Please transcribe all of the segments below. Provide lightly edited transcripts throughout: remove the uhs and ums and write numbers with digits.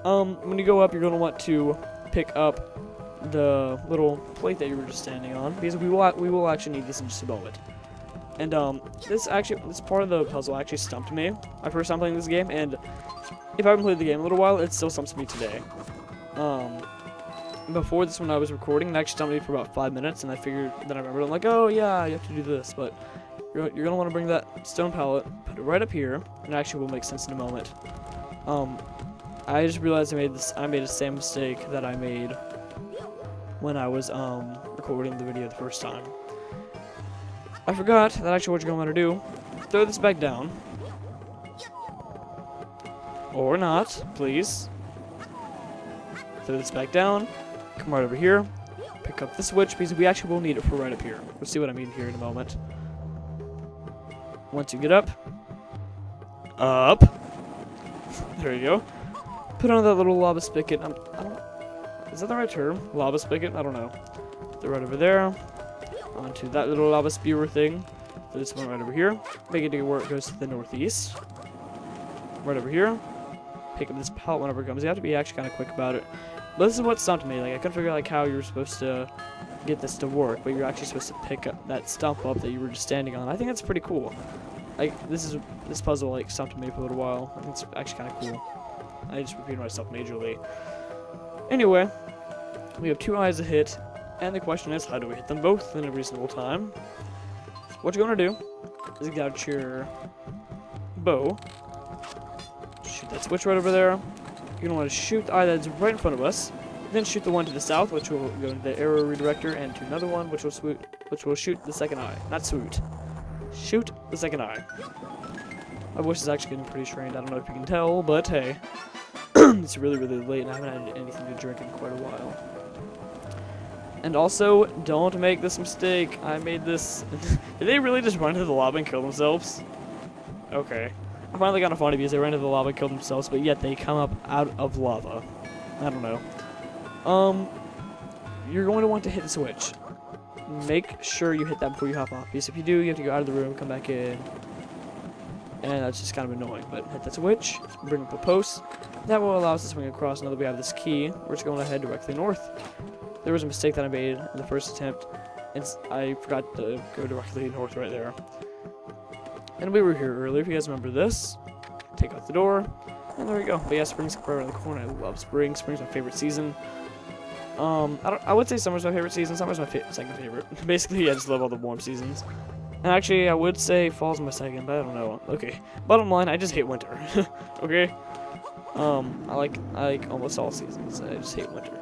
When you go up, you're gonna want to pick up the little plate that you were just standing on, because we will actually need this in just a moment. And this part of the puzzle actually stumped me. I first time playing this game, and if I haven't played the game in a little while, it still stumps me today. Before this, when I was recording, it actually stumped me for about 5 minutes, and I figured, then I remembered, I'm like, oh yeah, you have to do this, but you're gonna want to bring that stone pallet, put it right up here, and it actually will make sense in a moment. I just realized I made the same mistake that I made when I was recording the video the first time. I forgot that actually what you're gonna want to do, throw this back down. Or not, please. Throw this back down, come right over here, pick up the switch, because we actually will need it for right up here. We'll see what I mean here in a moment. Once you get up, there you go. Put on that little lava spigot. Is that the right term? Lava spigot? I don't know. They're right over there. Onto that little lava spewer thing. So this one right over here. Make it to where it goes to the northeast. Right over here. Pick up this pallet whenever it comes. You have to be actually kind of quick about it. But this is what stumped me. Like, I couldn't figure out like how you were supposed to get this to work, but you're actually supposed to pick up that stump up that you were just standing on. I think that's pretty cool. Like, this puzzle like stumped me for a little while. I think it's actually kind of cool. I just repeated myself majorly. Anyway, we have 2 eyes to hit, and the question is, how do we hit them both in a reasonable time? What you're gonna do is get out your bow, shoot that switch right over there. You're gonna want to shoot the eye that's right in front of us, then shoot the one to the south, which will go into the arrow redirector, and to another one, which will shoot the second eye. Not swoot. Shoot the second eye. My voice is actually getting pretty strained. I don't know if you can tell, but hey. It's really, really late, and I haven't had anything to drink in quite a while. And also, don't make this mistake. I made this... Did they really just run into the lava and kill themselves? Okay. I finally got a funny because they ran into the lava and killed themselves, but yet they come up out of lava. I don't know. You're going to want to hit the switch. Make sure you hit that before you hop off, because if you do, you have to go out of the room, come back in. And that's just kind of annoying, but hit that switch, bring up a post. That will allow us to swing across now that we have this key. We're just going to head directly north. There was a mistake that I made in the first attempt, and I forgot to go directly north right there. And we were here earlier, if you guys remember this. Take out the door, and there we go. But yeah, spring's right around the corner. I love spring. Spring's my favorite season. I would say summer's my favorite season. Summer's my second favorite. Basically, I just love all the warm seasons. And actually, I would say fall's my second, but I don't know. Okay. Bottom line, I just hate winter. Okay. I like almost all seasons. I just hate winter.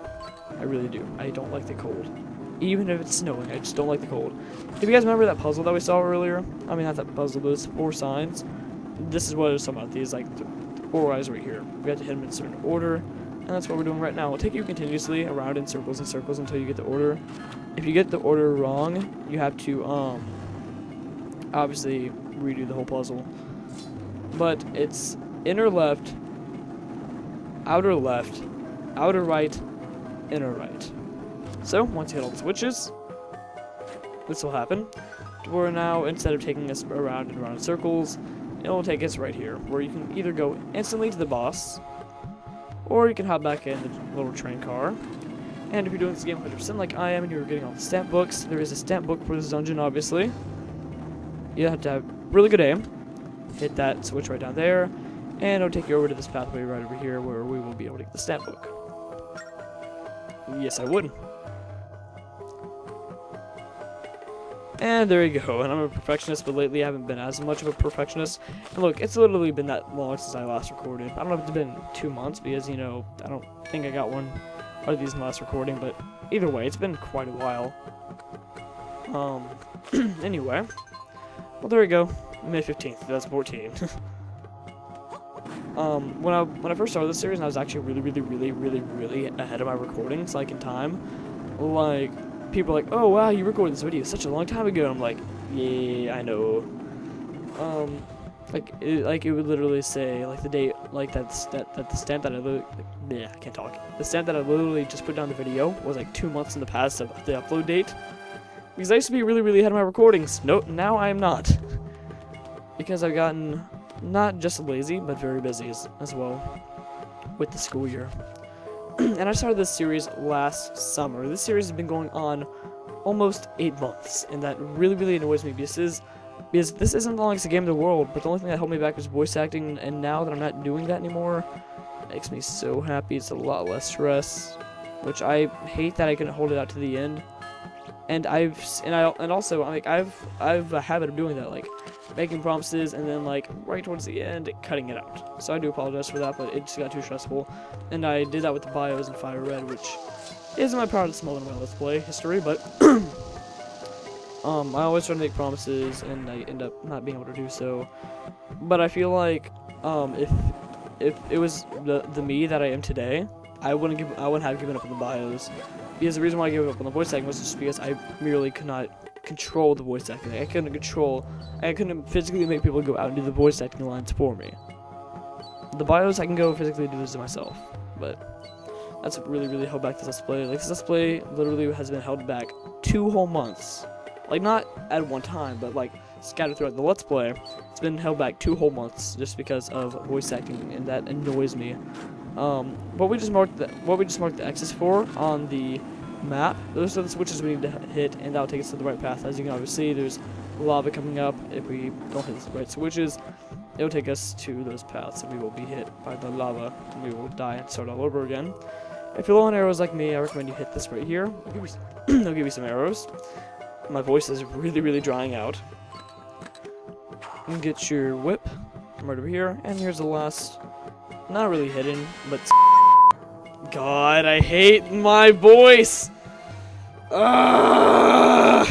I really do. I don't like the cold. Even if it's snowing, I just don't like the cold. Do you guys remember that puzzle that we saw earlier? I mean, not that puzzle, those 4 signs. This is what it was talking about. These, like, the 4 eyes right here. We have to hit them in a certain order, and that's what we're doing right now. It'll take you continuously around in circles and circles until you get the order. If you get the order wrong, you have to, obviously redo the whole puzzle. But it's inner left, outer right, inner right. So once you hit all the switches, this will happen. Where now, instead of taking us around and around in circles, it will take us right here, where you can either go instantly to the boss, or you can hop back in the little train car. And if you're doing this game 100% like I am, and you're getting all the stamp books, there is a stamp book for this dungeon, obviously. You have to have really good aim. Hit that switch right down there, and it'll take you over to this pathway right over here where we will be able to get the stamp book. Yes, I would. And there you go. And I'm a perfectionist, but lately I haven't been as much of a perfectionist. And look, it's literally been that long since I last recorded. I don't know if it's been 2 months because, you know, I don't think I got one out of these in the last recording, but either way, it's been quite a while. Anyway. Well, there we go. May 15th, 2014. When I first started this series, and I was actually really ahead of my recordings, like, in time. Like, people are like, oh wow, you recorded this video such a long time ago. And I'm like, yeah, I know. It would literally say, like, the date, like, the stamp that I literally, like, I can't talk. The stamp that I literally just put down the video was like 2 months in the past of the upload date. Because I used to be really ahead of my recordings. Nope, now I am not. Because I've gotten not just lazy, but very busy as well. with the school year. And I started this series last summer. This series has been going on almost 8 months, and that really annoys me because this isn't the longest game in the world, but the only thing that held me back was voice acting, and now that I'm not doing that anymore, it makes me so happy. It's a lot less stress, which I hate that I couldn't hold it out to the end. And also I've a habit of doing that, like making promises and then like right towards the end cutting it out. So I do apologize for that, but it just got too stressful. And I did that with the bios in Fire Red, which isn't my proudest moment in my Let's Play history, but I always try to make promises and I end up not being able to do so. But I feel like if it was the me that I am today, I wouldn't have given up on the bios. Because the reason why I gave up on the voice acting was just because I merely could not control the voice acting. I couldn't physically make people go out and do the voice acting lines for me. The bios, I can go physically do this myself, but that's what really held back this Let's Play. Like, this Let's Play literally has been held back 2 whole months. Like, not at one time, but like scattered throughout the Let's Play. It's been held back 2 whole months just because of voice acting, and that annoys me. What we just marked the X's for on the map, those are the switches we need to hit, and that'll take us to the right path. As you can obviously see, there's lava coming up. If we don't hit the right switches, it'll take us to those paths, and we will be hit by the lava, and we will die and start all over again. If you're low on arrows like me, I recommend you hit this right here. I'll give you some arrows. My voice is really drying out. You can get your whip from right over here, and here's the last. Not really hidden, but God, I hate my voice. I'm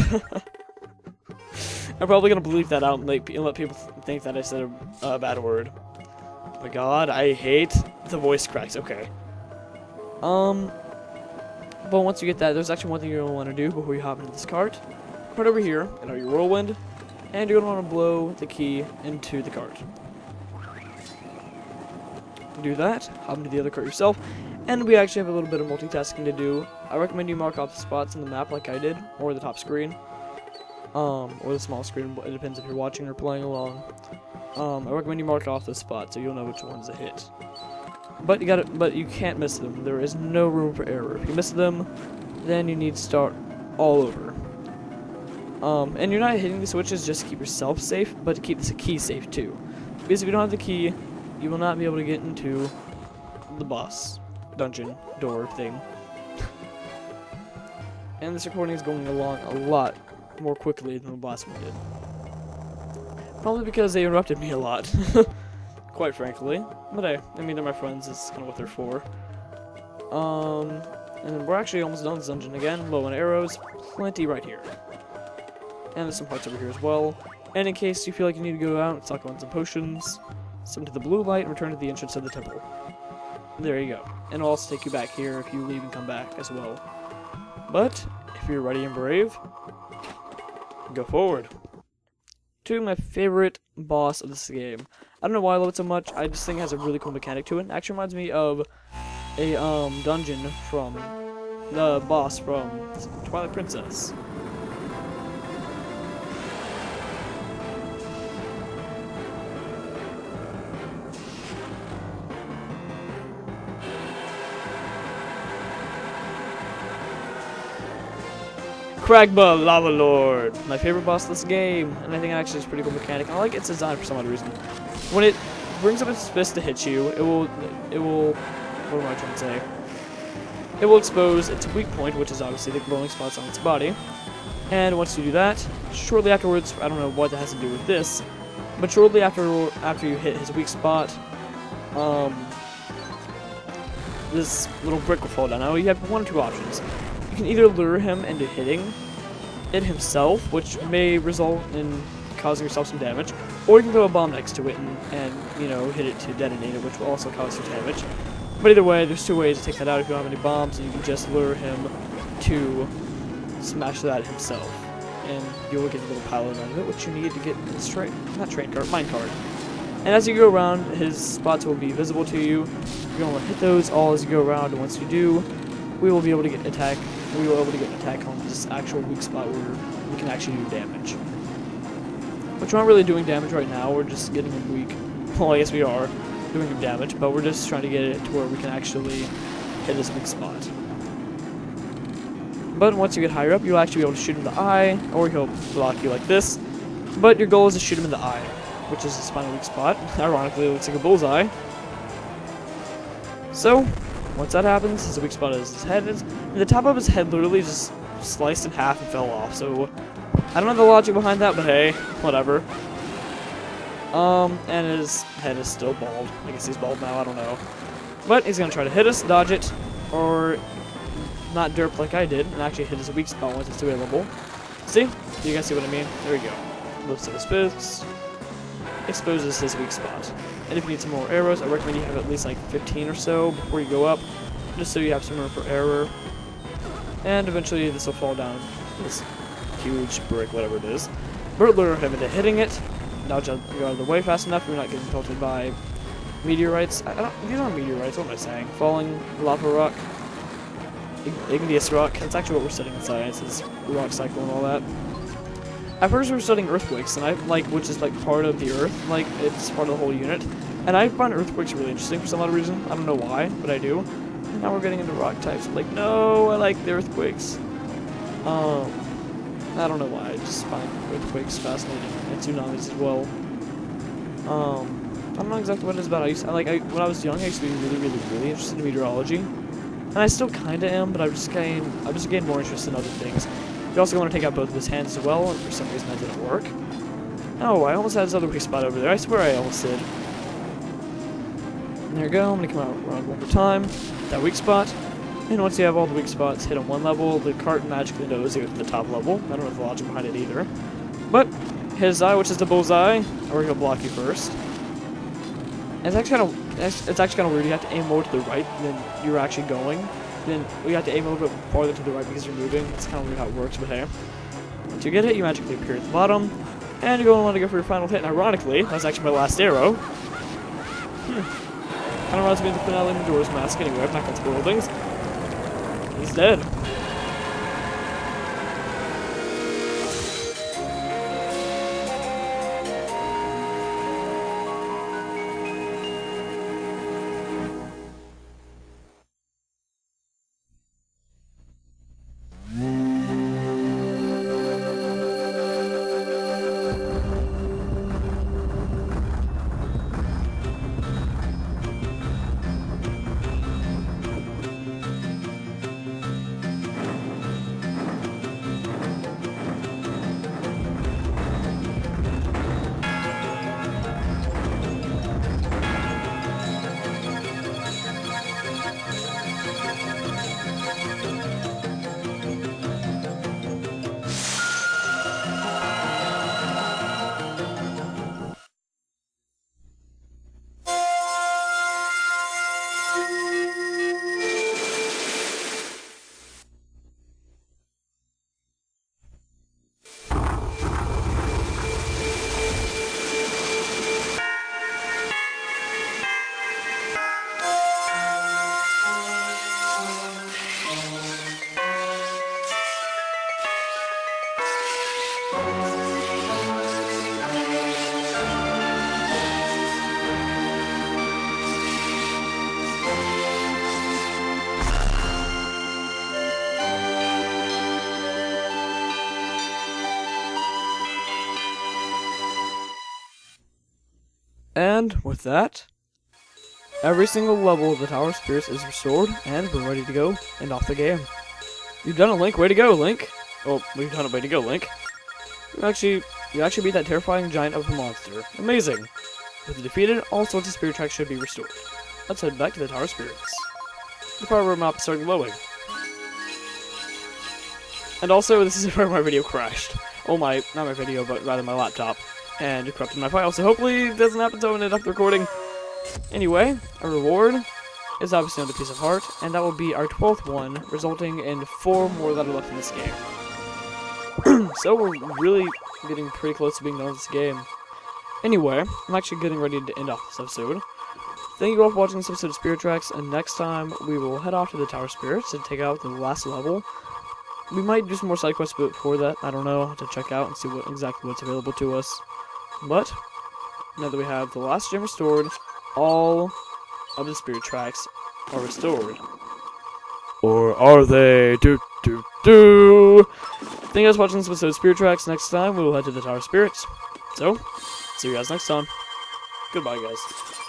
probably gonna bleep that out and let people think that I said a bad word. But God, I hate the voice cracks. Okay. But once you get that, there's actually one thing you're gonna want to do before you hop into this cart. Right over here, and your whirlwind, and you're gonna want to blow the key into the cart. Do that, hop into the other cart yourself, and we actually have a little bit of multitasking to do. I recommend you mark off the spots in the map like I did, or the top screen, or the small screen. It depends if you're watching or playing along. I recommend you mark off the spots so you'll know which ones to hit. But you can't miss them. There is no room for error. If you miss them, then you need to start all over. And you're not hitting the switches just to keep yourself safe, but to keep the key safe too. Because if you don't have the key, you will not be able to get into the boss dungeon door thing. And this recording is going along a lot more quickly than the last one did. Probably because they interrupted me a lot, quite frankly. But hey, I mean, they're my friends, it's kind of what they're for. And we're actually almost done this dungeon again. Low on arrows, plenty right here. And there's some parts over here as well. And in case you feel like you need to go out and stock on some potions, swim to the blue light and return to the entrance of the temple. There you go. And it'll also take you back here if you leave and come back as well. But, if you're ready and brave, go forward. To my favorite boss of this game. I don't know why I love it so much, I just think it has a really cool mechanic to it. It actually reminds me of a dungeon from the boss from Twilight Princess. Cragma, Lava Lord, my favorite boss of this game, and I think actually it's a pretty cool mechanic. I like its design for some odd reason. When it brings up its fist to hit you, it will, what am I trying to say? It will expose its weak point, which is obviously the glowing spots on its body. And once you do that, shortly afterwards, I don't know what that has to do with this, but shortly after you hit his weak spot, this little brick will fall down. Now you have one or two options. You can either lure him into hitting it himself, which may result in causing yourself some damage, or you can throw a bomb next to it and you know, hit it to detonate it, which will also cause you damage. But either way, there's 2 ways to take that out if you don't have any bombs, and you can just lure him to smash that himself, and you will get a little pile out of it, which you need to get this mine card. And as you go around, his spots will be visible to you. You're going to hit those all as you go around, and once you do, we will be able to get an attack. We will be able to get an attack on this actual weak spot where we can actually do damage. Which we're not really doing damage right now. We're just getting him weak. Well, I guess we are. doing him damage, but we're just trying to get it to where we can actually hit his weak spot. But once you get higher up, you'll actually be able to shoot him in the eye, or he'll block you like this. But your goal is to shoot him in the eye, which is his final weak spot. Ironically, it looks like a bullseye. So, once that happens, his weak spot is his head. And the top of his head literally just sliced in half and fell off. So, I don't know the logic behind that, but hey, whatever. And his head is still bald. I guess he's bald now, I don't know. But he's gonna try to hit us, dodge it, or not derp like I did, and actually hit his weak spot once it's available. See? You guys see what I mean? There we go. Lifts up his fist, exposes his weak spot. And if you need some more arrows, I recommend you have at least like 15 or so before you go up, just so you have some room for error. And eventually this will fall down this huge brick, whatever it is. But lure him into hitting it. Now just go out of the way fast enough, you're not getting pelted by meteorites. These aren't meteorites, what am I saying? Falling lava rock. Igneous rock. That's actually what we're studying in science, is rock cycle and all that. At first we were studying earthquakes, and which is like part of the earth, like it's part of the whole unit. And I find earthquakes really interesting for some odd reason. I don't know why, but I do. And now we're getting into rock types. I'm like, no, I like the earthquakes. I don't know why. I just find earthquakes fascinating, and tsunamis as well. I don't know exactly what it is about. When I was young, I used to be really interested in meteorology, and I still kind of am. But I've just gained more interest in other things. You also want to take out both of his hands as well, and for some reason that didn't work. Oh, I almost had his other weak spot over there. I swear I almost did. And there we go. I'm gonna come out around one more time. That weak spot. And once you have all the weak spots hit on one level, the cart magically knows you go to the top level. I don't know the logic behind it either. But his eye, which is the bullseye, or he'll block you first. And it's actually kind of weird. You have to aim more to the right than you're actually going. Then you have to aim a little bit farther to the right because you're moving. It's kind of weird how it works, but hey. Once you get it, you magically appear at the bottom, and you're going to want to go for your final hit. And ironically, that's actually my last arrow. Kind of reminds me of the finale of Majora's Mask. Anyway, I'm not going to spoil things. He's dead. And with that, every single level of the Tower of Spirits is restored, and we're ready to go end off the game. You've done it, Link. Way to go, Link. Oh, we've done it. Way to go, Link. You actually beat that terrifying giant of a monster. Amazing. With it defeated, all sorts of spirit tracks should be restored. Let's head back to the Tower of Spirits. The power map is starting glowing. And also, this is where my video crashed. Oh my, not my video, but rather my laptop. And it corrupted my file, so hopefully it doesn't happen to end up the recording. Anyway, a reward is obviously another piece of heart, and that will be our 12th one, resulting in 4 more that are left in this game. So we're really getting pretty close to being done with this game. Anyway, I'm actually getting ready to end off this episode. Thank you all for watching this episode of Spirit Tracks, and next time we will head off to the Tower of Spirits and take out the last level. We might do some more side quests before that, I don't know, to check out and see exactly what's available to us. But, now that we have the last gem restored, all of the spirit tracks are restored. Or are they? Do, do, do. Thank you guys for watching this episode of Spirit Tracks. Next time, we will head to the Tower of Spirits. So, see you guys next time. Goodbye, guys.